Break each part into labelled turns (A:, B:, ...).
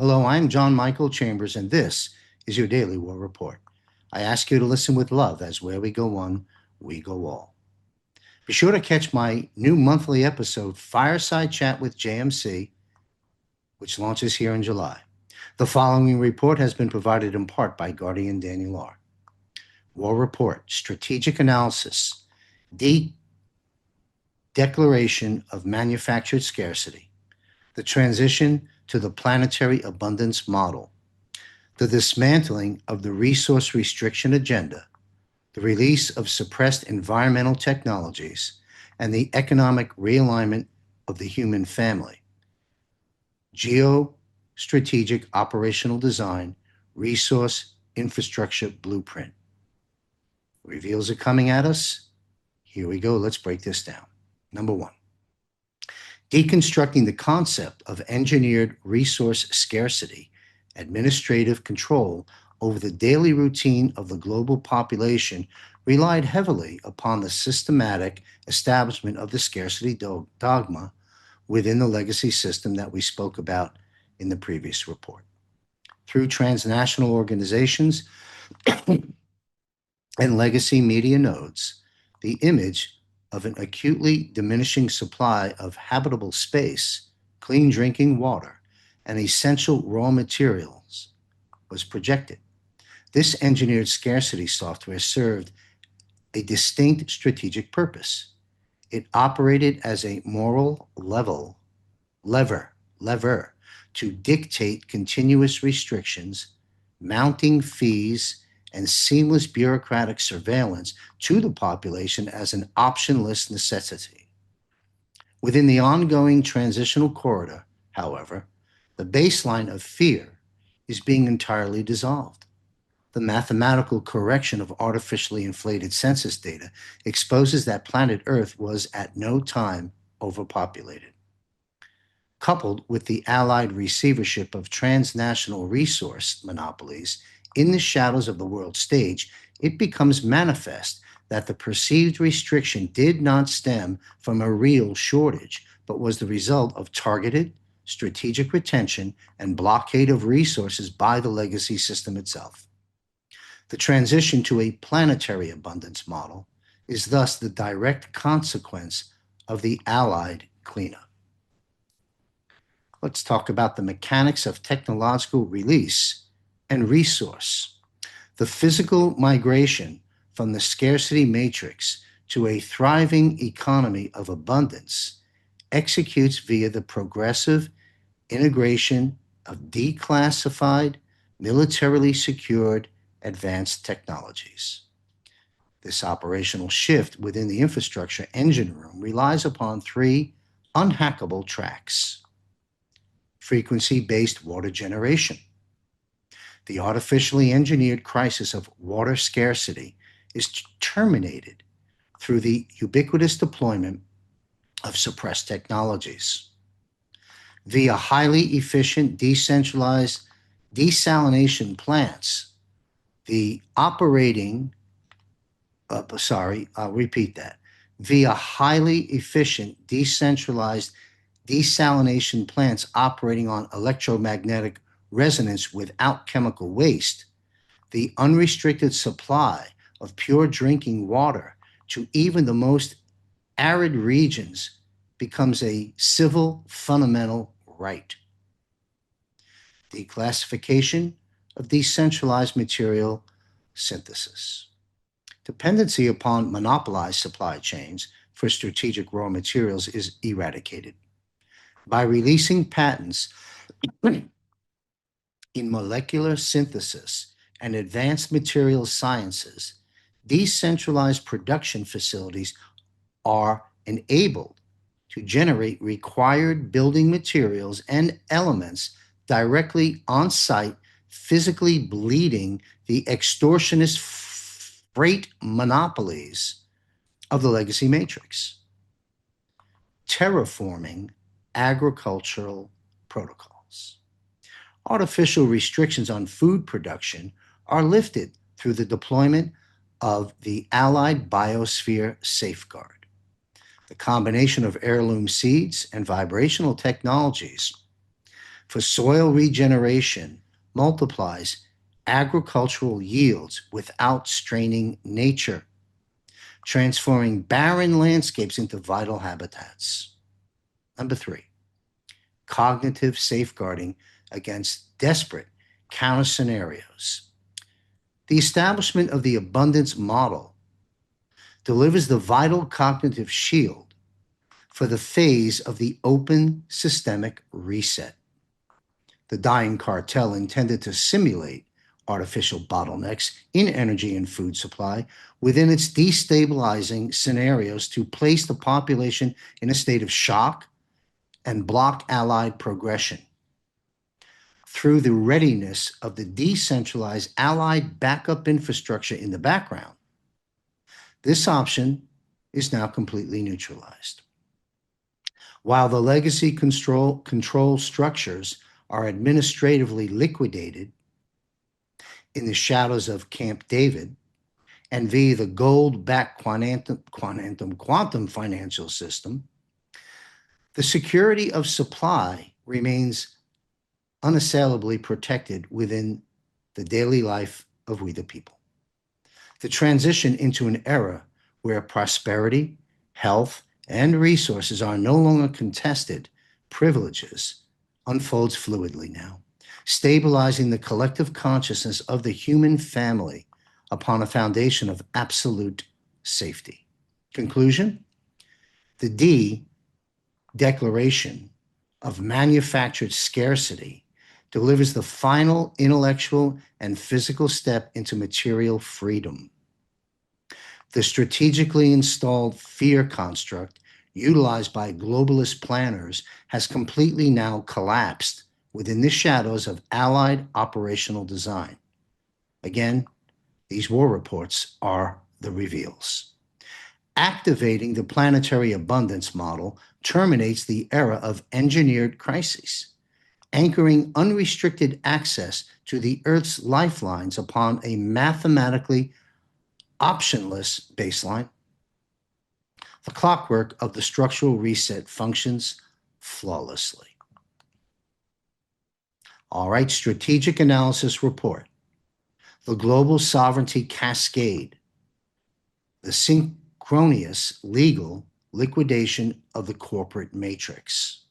A: Hello, I'm John Michael Chambers, and this is your Daily War Report. I ask you to listen with love, as where we go one, we go all. Be sure to catch my new monthly episode, Fireside Chat with JMC, which launches here in July. The following report has been provided in part by Guardian Daniel R. War Report, Strategic Analysis, Declaration of Manufactured Scarcity, the transition to the planetary abundance model, the dismantling of the resource restriction agenda, the release of suppressed environmental technologies, and the economic realignment of the human family. Geostrategic operational design, resource infrastructure blueprint. Reveals are coming at us. Here we go. Let's break this down. Number one, deconstructing the concept of engineered resource scarcity, administrative control over the daily routine of the global population relied heavily upon the systematic establishment of the scarcity dogma within the legacy system that we spoke about in the previous report. Through transnational organizations and legacy media nodes, the image of an acutely diminishing supply of habitable space, clean drinking water, and essential raw materials was projected. This engineered scarcity software served a distinct strategic purpose. It operated as a moral lever to dictate continuous restrictions, mounting fees, and seamless bureaucratic surveillance to the population as an optionless necessity. Within the ongoing transitional corridor, however, the baseline of fear is being entirely dissolved. The mathematical correction of artificially inflated census data exposes that planet Earth was at no time overpopulated. Coupled with the allied receivership of transnational resource monopolies in the shadows of the world stage, it becomes manifest that the perceived restriction did not stem from a real shortage, but was the result of targeted, strategic retention and blockade of resources by the legacy system itself. The transition to a planetary abundance model is thus the direct consequence of the allied cleanup. Let's talk about the mechanics of technological release and resource. The physical migration from the scarcity matrix to a thriving economy of abundance executes via the progressive integration of declassified, militarily secured advanced technologies. This operational shift within the infrastructure engine room relies upon three unhackable tracks. Frequency-based water generation. The artificially engineered crisis of water scarcity is terminated through the ubiquitous deployment of suppressed technologies. Via highly efficient decentralized desalination plants, Via highly efficient decentralized desalination plants operating on electromagnetic resonance without chemical waste, the unrestricted supply of pure drinking water to even the most arid regions becomes a civil fundamental right. Declassification of decentralized material synthesis. Dependency upon monopolized supply chains for strategic raw materials is eradicated. By releasing patents in molecular synthesis and advanced materials sciences, decentralized production facilities are enabled to generate required building materials and elements directly on site, physically bleeding the extortionist freight monopolies of the legacy matrix. Terraforming agricultural protocols. Artificial restrictions on food production are lifted through the deployment of the Allied Biosphere Safeguard. The combination of heirloom seeds and vibrational technologies for soil regeneration multiplies agricultural yields without straining nature, transforming barren landscapes into vital habitats. Number three, cognitive safeguarding against desperate counter scenarios. The establishment of the abundance model delivers the vital cognitive shield for the phase of the open systemic reset. The dying cartel intended to simulate artificial bottlenecks in energy and food supply within its destabilizing scenarios to place the population in a state of shock and block allied progression. Through the readiness of the decentralized allied backup infrastructure in the background, this option is now completely neutralized. While the legacy control structures are administratively liquidated in the shadows of Camp David and via the gold-backed quantum financial system, the security of supply remains unassailably protected within the daily life of we the people. The transition into an era where prosperity, health, and resources are no longer contested privileges unfolds fluidly now, stabilizing the collective consciousness of the human family upon a foundation of absolute safety. Conclusion: the declaration of manufactured scarcity delivers the final intellectual and physical step into material freedom. The strategically installed fear construct utilized by globalist planners has completely now collapsed within the shadows of Allied operational design. Again, these war reports are the reveals. Activating the planetary abundance model terminates the era of engineered crises, anchoring unrestricted access to the Earth's lifelines upon a mathematically optionless baseline. The clockwork of the structural reset functions flawlessly. All right, strategic analysis report. The global sovereignty cascade. The synchronous legal liquidation of the corporate matrix.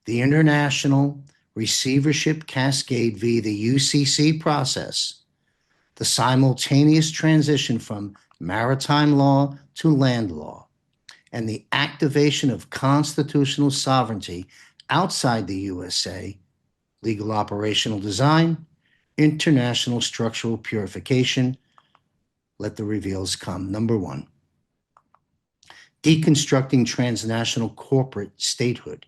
A: The international receivership cascade via the UCC process. The simultaneous transition from maritime law to land law, and the activation of constitutional sovereignty outside the USA, legal operational design, international structural purification. Let the reveals come. Number one, deconstructing transnational corporate statehood,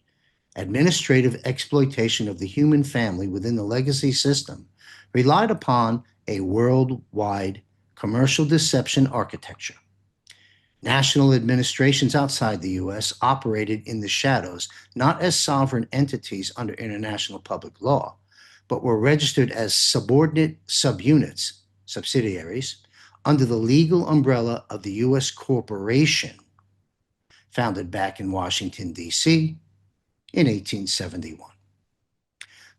A: administrative exploitation of the human family within the legacy system relied upon a worldwide commercial deception architecture. National administrations outside the U.S. operated in the shadows, not as sovereign entities under international public law, but were registered as subordinate subunits, subsidiaries, under the legal umbrella of the U.S. corporation, founded back in Washington, D.C. in 1871.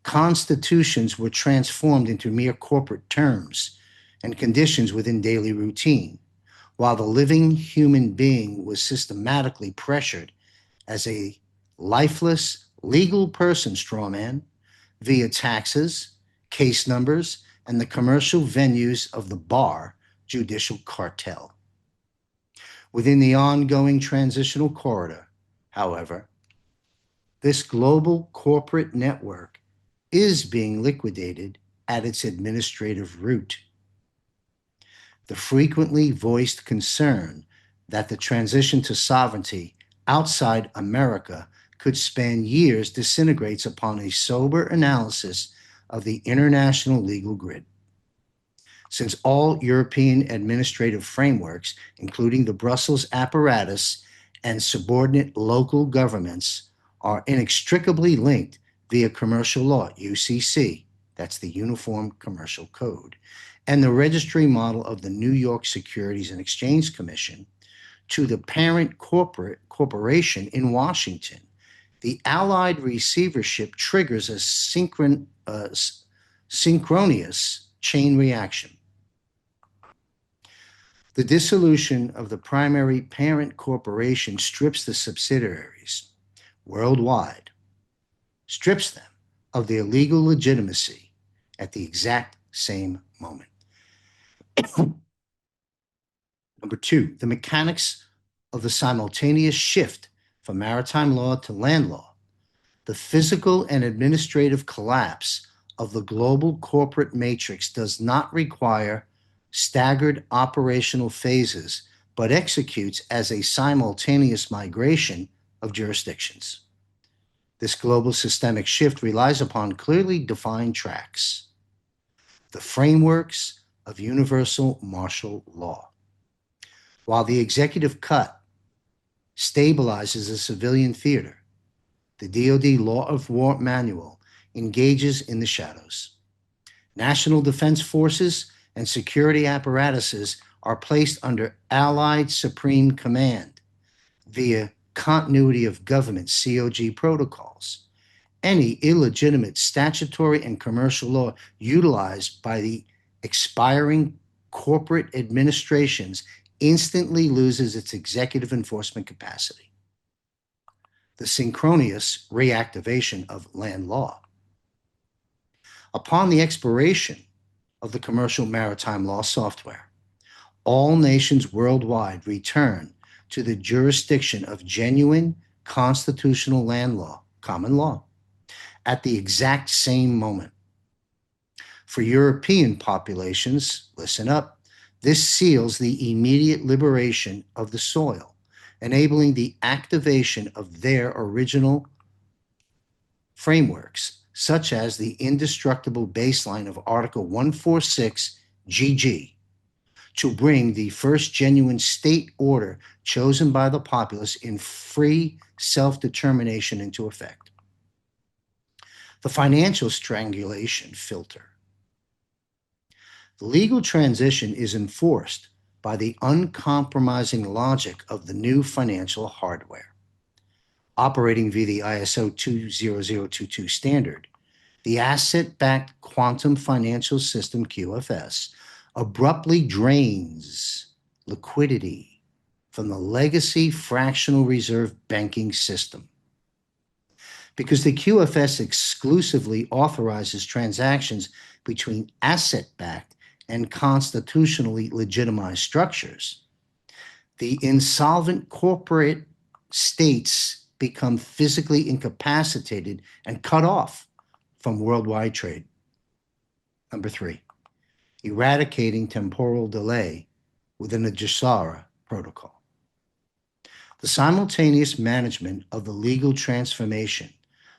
A: Constitutions were transformed into mere corporate terms and conditions within daily routine, while the living human being was systematically pressured as a lifeless legal person strawman via taxes, case numbers, and the commercial venues of the bar judicial cartel. Within the ongoing transitional corridor, however, this global corporate network is being liquidated at its administrative root. The frequently voiced concern that the transition to sovereignty outside America could span years disintegrates upon a sober analysis of the international legal grid. Since all European administrative frameworks, including the Brussels apparatus and subordinate local governments, are inextricably linked via commercial law, UCC, that's the Uniform Commercial Code, and the registry model of the New York Securities and Exchange Commission, to the parent corporation in Washington, The Allied receivership triggers a synchronous chain reaction. The dissolution of the primary parent corporation strips the subsidiaries worldwide, strips them of their legal legitimacy at the exact same moment. Number two, the mechanics of the simultaneous shift from maritime law to land law. The physical and administrative collapse of the global corporate matrix does not require staggered operational phases, but executes as a simultaneous migration of jurisdictions. This global systemic shift relies upon clearly defined tracks, the frameworks of universal martial law. While the executive cut stabilizes a civilian theater, the DoD Law of War Manual engages in the shadows. National defense forces and security apparatuses are placed under Allied Supreme Command via continuity of government COG protocols. Any illegitimate statutory and commercial law utilized by the expiring corporate administrations instantly loses its executive enforcement capacity. The synchronous reactivation of land law. Upon the expiration of the commercial maritime law software, all nations worldwide return to the jurisdiction of genuine constitutional land law, common law, at the exact same moment. For European populations, listen up, this seals the immediate liberation of the soil, enabling the activation of their original frameworks, such as the indestructible baseline of Article 146 GG, to bring the first genuine state order chosen by the populace in free self-determination into effect. The financial strangulation filter. The legal transition is enforced by the uncompromising logic of the new financial hardware. Operating via the ISO 20022 standard, the asset-backed quantum financial system QFS abruptly drains liquidity from the legacy fractional reserve banking system. Because the QFS exclusively authorizes transactions between asset-backed and constitutionally legitimized structures, the insolvent corporate states become physically incapacitated and cut off from worldwide trade. Number three, eradicating temporal delay within the JSARA protocol. The simultaneous management of the legal transformation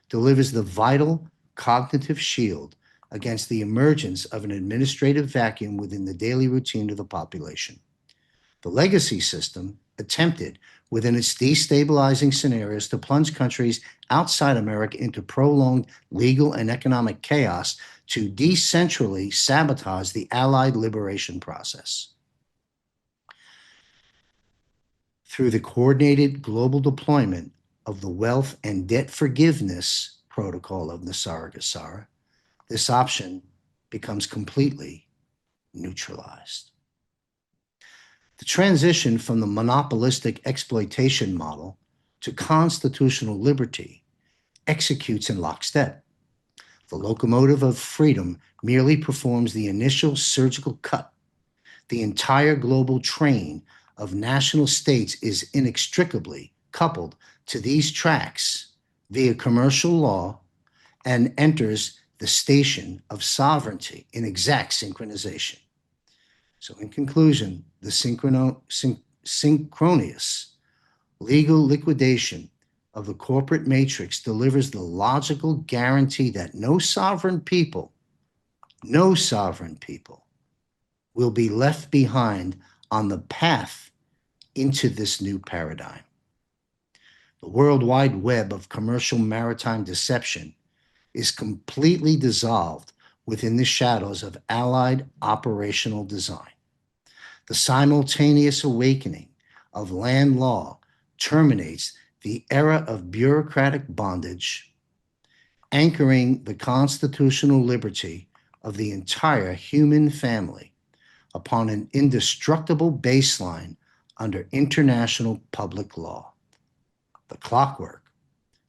A: delivers the vital cognitive shield against the emergence of an administrative vacuum within the daily routine of the population. The legacy system attempted within its destabilizing scenarios to plunge countries outside America into prolonged legal and economic chaos to decentrally sabotage the Allied liberation process. Through the coordinated global deployment of the wealth and debt forgiveness protocol of NESARA-GESARA, this option becomes completely neutralized. The transition from the monopolistic exploitation model to constitutional liberty executes in lockstep. The locomotive of freedom merely performs the initial surgical cut. The entire global train of national states is inextricably coupled to these tracks via commercial law and enters the station of sovereignty in exact synchronization. So in conclusion, the synchronous legal liquidation of the corporate matrix delivers the logical guarantee that no sovereign people will be left behind on the path into this new paradigm. The World Wide Web of commercial maritime deception is completely dissolved within the shadows of Allied operational design. The simultaneous awakening of land law terminates the era of bureaucratic bondage, anchoring the constitutional liberty of the entire human family upon an indestructible baseline under international public law. The clockwork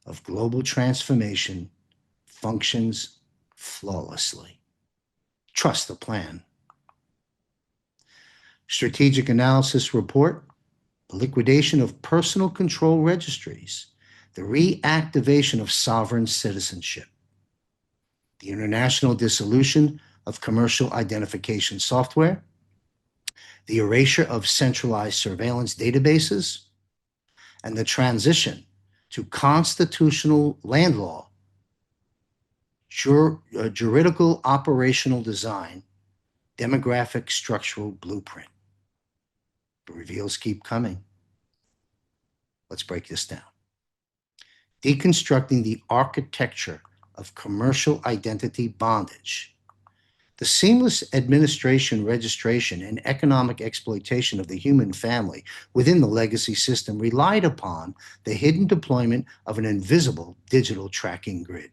A: of global transformation functions flawlessly. Trust the plan. Strategic Analysis Report, the liquidation of personal control registries, the reactivation of sovereign citizenship, the international dissolution of commercial identification software, the erasure of centralized surveillance databases, and the transition to constitutional land law, juridical operational design, demographic structural blueprint. The reveals keep coming. Let's break this down. Deconstructing the architecture of commercial identity bondage. The seamless administration, registration, and economic exploitation of the human family within the legacy system relied upon the hidden deployment of an invisible digital tracking grid.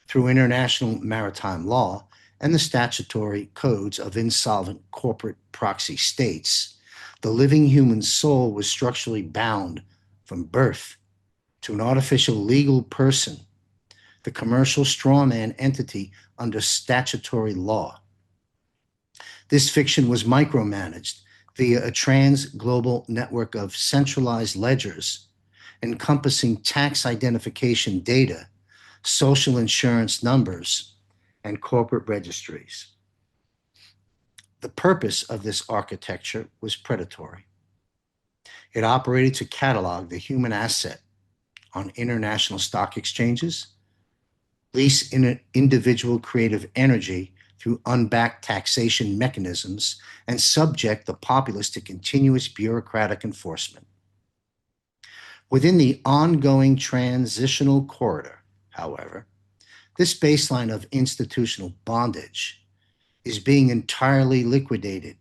A: Through international maritime law and the statutory codes of insolvent corporate proxy states, the living human soul was structurally bound from birth to an artificial legal person, the commercial strawman entity under statutory law. This fiction was micromanaged via a trans-global network of centralized ledgers encompassing tax identification data, social insurance numbers, and corporate registries. The purpose of this architecture was predatory. It operated to catalog the human asset on international stock exchanges, lease individual creative energy through unbacked taxation mechanisms, and subject the populace to continuous bureaucratic enforcement. Within the ongoing transitional corridor, however, this baseline of institutional bondage is being entirely liquidated.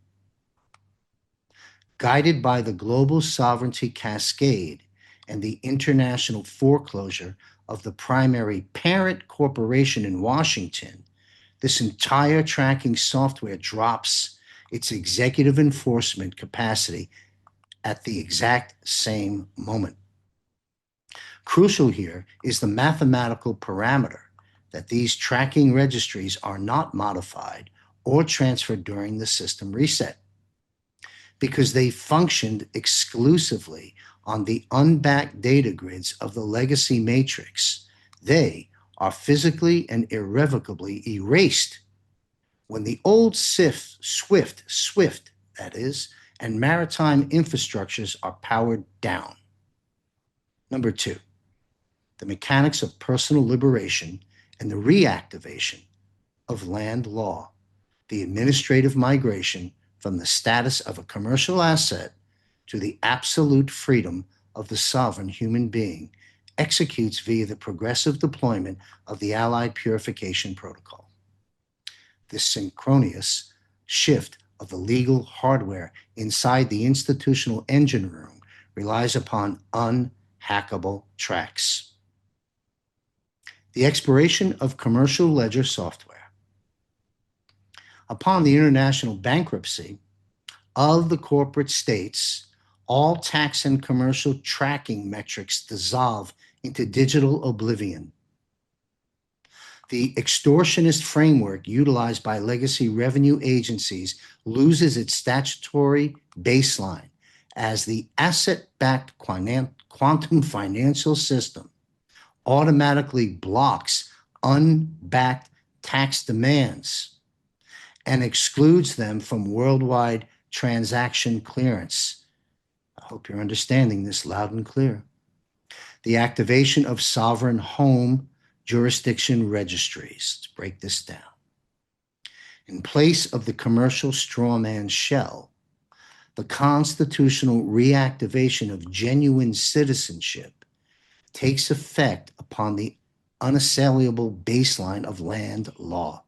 A: Guided by the global sovereignty cascade and the international foreclosure of the primary parent corporation in Washington, this entire tracking software drops its executive enforcement capacity at the exact same moment. Crucial here is the mathematical parameter that these tracking registries are not modified or transferred during the system reset, because they functioned exclusively on the unbacked data grids of the legacy matrix. They are physically and irrevocably erased when the old SWIFT, that is, and maritime infrastructures are powered down. Number two, the mechanics of personal liberation and the reactivation of land law, the administrative migration from the status of a commercial asset to the absolute freedom of the sovereign human being, executes via the progressive deployment of the Allied Purification Protocol. This synchronous shift of the legal hardware inside the institutional engine room relies upon unhackable tracks. The expiration of commercial ledger software. Upon the international bankruptcy of the corporate states, all tax and commercial tracking metrics dissolve into digital oblivion. The extortionist framework utilized by legacy revenue agencies loses its statutory baseline as the asset-backed quantum financial system automatically blocks unbacked tax demands and excludes them from worldwide transaction clearance. I hope you're understanding this loud and clear. The activation of sovereign home jurisdiction registries. Let's break this down. In place of the commercial strawman shell, the constitutional reactivation of genuine citizenship takes effect upon the unassailable baseline of land law.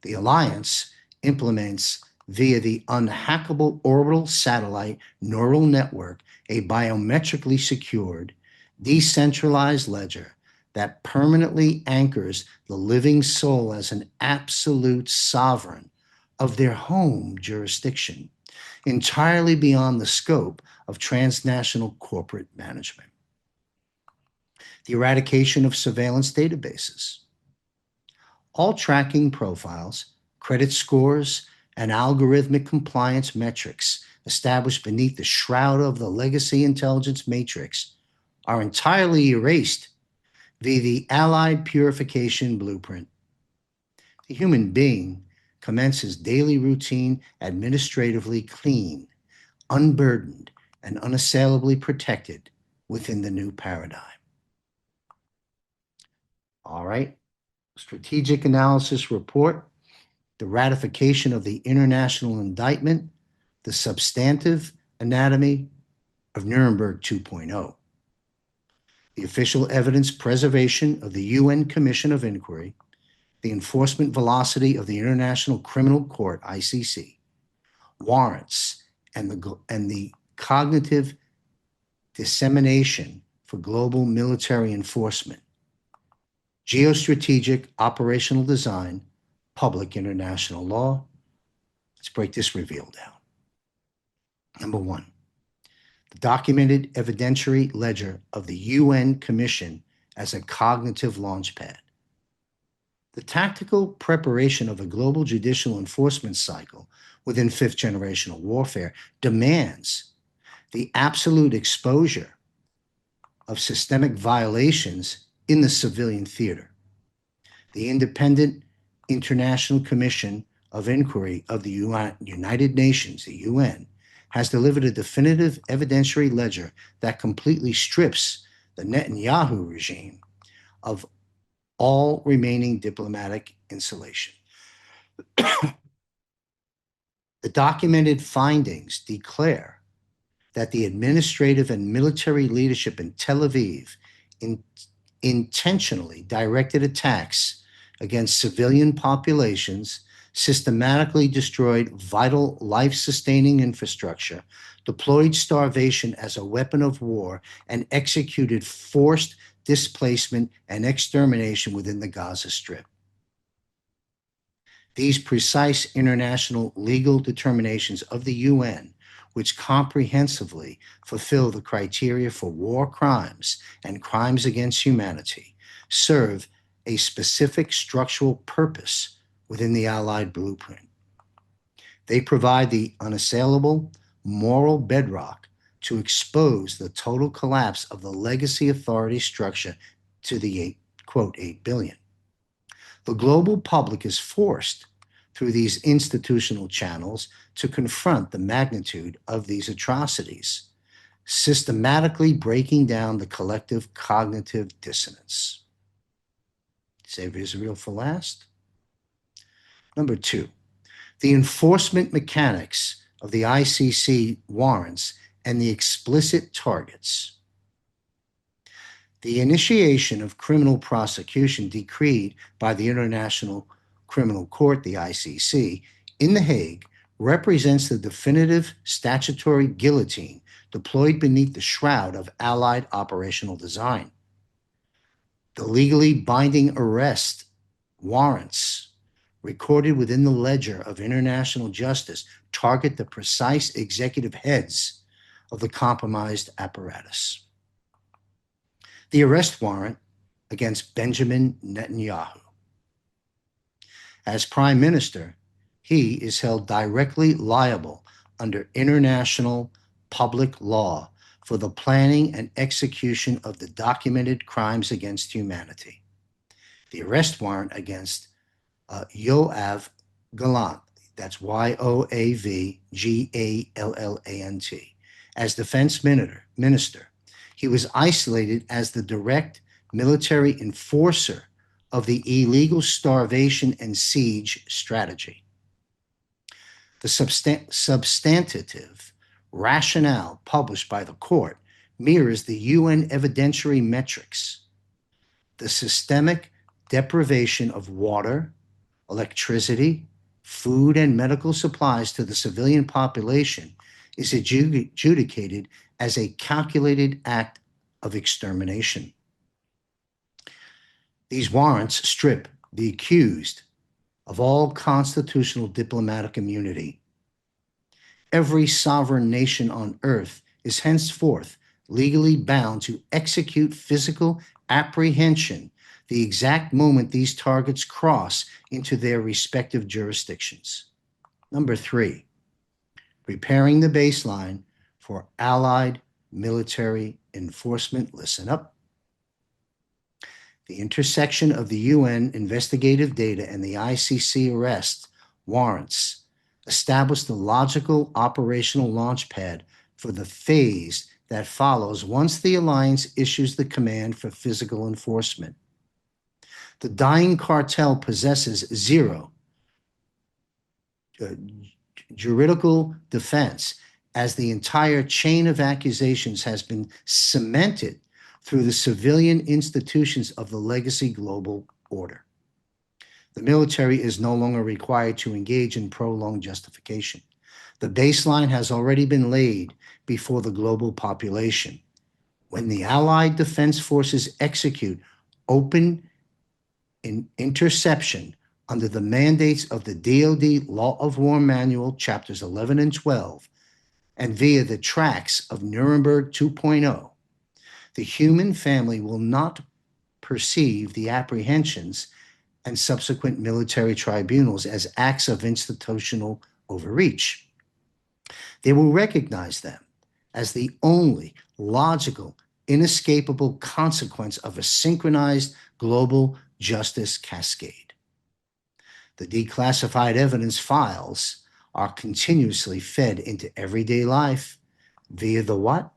A: The Alliance implements via the unhackable orbital satellite neural network, a biometrically secured, decentralized ledger that permanently anchors the living soul as an absolute sovereign of their home jurisdiction, entirely beyond the scope of transnational corporate management. The eradication of surveillance databases. All tracking profiles, credit scores, and algorithmic compliance metrics established beneath the shroud of the legacy intelligence matrix are entirely erased via the Allied Purification Blueprint. The human being commences daily routine administratively clean, unburdened, and unassailably protected within the new paradigm. All right. Strategic Analysis Report, the ratification of the international indictment, the substantive anatomy of Nuremberg 2.0, the official evidence preservation of the UN Commission of Inquiry, the enforcement velocity of the International Criminal Court, ICC, warrants, and the cognitive dissemination for global military enforcement, geostrategic operational design, public international law. Let's break this reveal down. Number one, the documented evidentiary ledger of the UN Commission as a cognitive launchpad. The tactical preparation of a global judicial enforcement cycle within fifth generational warfare demands the absolute exposure of systemic violations in the civilian theater. The Independent International Commission of Inquiry of the United Nations, the UN, has delivered a definitive evidentiary ledger that completely strips the Netanyahu regime of all remaining diplomatic insulation. The documented findings declare that the administrative and military leadership in Tel Aviv intentionally directed attacks against civilian populations, systematically destroyed vital life-sustaining infrastructure, deployed starvation as a weapon of war, and executed forced displacement and extermination within the Gaza Strip. These precise international legal determinations of the UN, which comprehensively fulfill the criteria for war crimes and crimes against humanity, serve a specific structural purpose within the Allied blueprint. They provide the unassailable moral bedrock to expose the total collapse of the legacy authority structure to the quote, 8 billion. The global public is forced through these institutional channels to confront the magnitude of these atrocities, systematically breaking down the collective cognitive dissonance. Save Israel for last. Number two, the enforcement mechanics of the ICC warrants and the explicit targets. The initiation of criminal prosecution decreed by the International Criminal Court, the ICC, in The Hague represents the definitive statutory guillotine deployed beneath the shroud of Allied operational design. The legally binding arrest warrants recorded within the ledger of international justice target the precise executive heads of the compromised apparatus. The arrest warrant against Benjamin Netanyahu. As Prime Minister, he is held directly liable under international public law for the planning and execution of the documented crimes against humanity. The arrest warrant against Yoav Gallant, that's Yoavgallant, as defense minister. He was isolated as the direct military enforcer of the illegal starvation and siege strategy. The substantive rationale published by the court mirrors the UN evidentiary metrics. The systemic deprivation of water, electricity, food and medical supplies to the civilian population is adjudicated as a calculated act of extermination. These warrants strip the accused of all constitutional diplomatic immunity. Every sovereign nation on earth is henceforth legally bound to execute physical apprehension the exact moment these targets cross into their respective jurisdictions. Number 3, preparing the baseline for Allied military enforcement. Listen up. The intersection of the UN investigative data and the ICC arrest warrants establish the logical operational launchpad for the phase that follows once the alliance issues the command for physical enforcement. The dying cartel possesses zero juridical defense, as the entire chain of accusations has been cemented through the civilian institutions of the legacy global order. The military is no longer required to engage in prolonged justification. The baseline has already been laid before the global population. When the Allied Defense Forces execute open interception under the mandates of the DoD Law of War Manual, Chapters 11 and 12, and via the tracks of Nuremberg 2.0, the human family will not perceive the apprehensions and subsequent military tribunals as acts of institutional overreach. They will recognize them as the only logical, inescapable consequence of a synchronized global justice cascade. The declassified evidence files are continuously fed into everyday life via the what?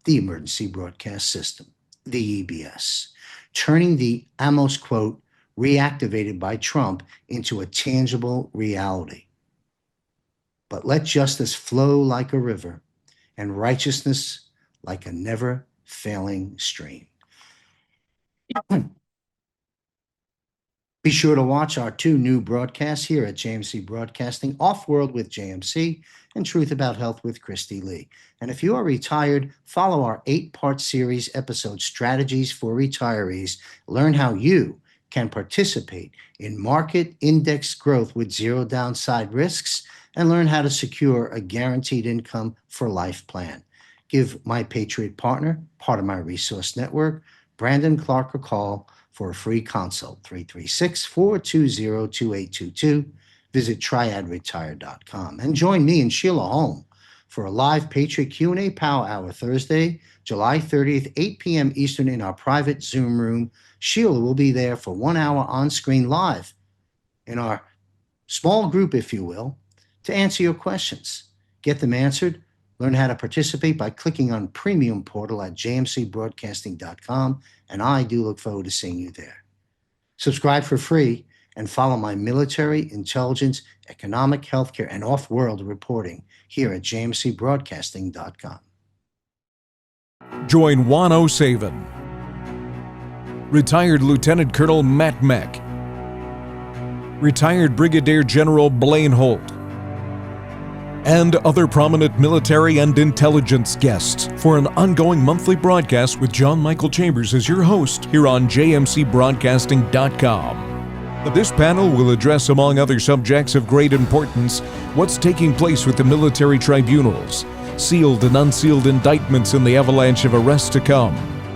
A: The Emergency Broadcast System, the EBS, turning the Amos quote reactivated by Trump into a tangible reality. But let justice flow like a river and righteousness like a never-failing stream. Be sure to watch our 2 new broadcasts here at JMC Broadcasting, Off-World with JMC and Truth About Health with Christy Lee. And if you are retired, follow our 8-part series episode, Strategies for Retirees. Learn how you can participate in market index growth with zero downside risks, and learn how to secure a guaranteed income for life plan. Give my Patriot partner, part of my resource network, Brandon Clark, a call for a free consult, 336-420-2822. Visit triadretire.com and join me and Sheila Holm for a live Patriot Q&A Power Hour Thursday, July 30th, 8 p.m. Eastern in our private Zoom room. Sheila will be there for 1 hour on-screen live in our small group, if you will, to answer your questions. Get them answered. Learn how to participate by clicking on Premium Portal at jmcbroadcasting.com, and I do look forward to seeing you there. Subscribe for free and follow my military, intelligence, economic, healthcare, and off-world reporting here at jmcbroadcasting.com.
B: Join Juan O'Savin, retired Lieutenant Colonel Matt Meck, retired Brigadier General Blaine Holt, and other prominent military and intelligence guests for an ongoing monthly broadcast with John Michael Chambers as your host here on jmcbroadcasting.com. This panel will address, among other subjects of great importance, what's taking place with the military tribunals, sealed and unsealed indictments, and the avalanche of arrests to come.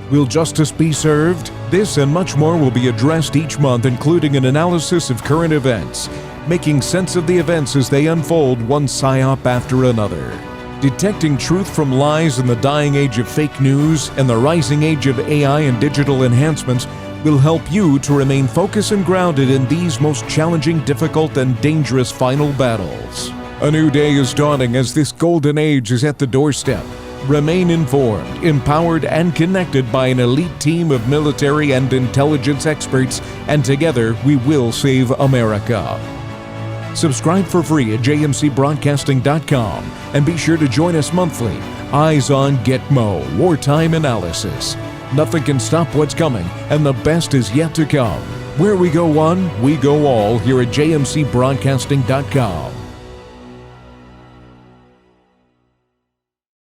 B: Will justice be served? This and much more will be addressed each month, including an analysis of current events, making sense of the events as they unfold, one psyop after another. Detecting truth from lies in the dying age of fake news and the rising age of AI and digital enhancements will help you to remain focused and grounded in these most challenging, difficult, and dangerous final battles. A new day is dawning as this golden age is at the doorstep. Remain informed, empowered, and connected by an elite team of military and intelligence experts, and together we will save America. Subscribe for free at jmcbroadcasting.com and be sure to join us monthly. Eyes on Gitmo, wartime analysis. Nothing can stop what's coming, and the best is yet to come. Where we go one, we go all here at jmcbroadcasting.com.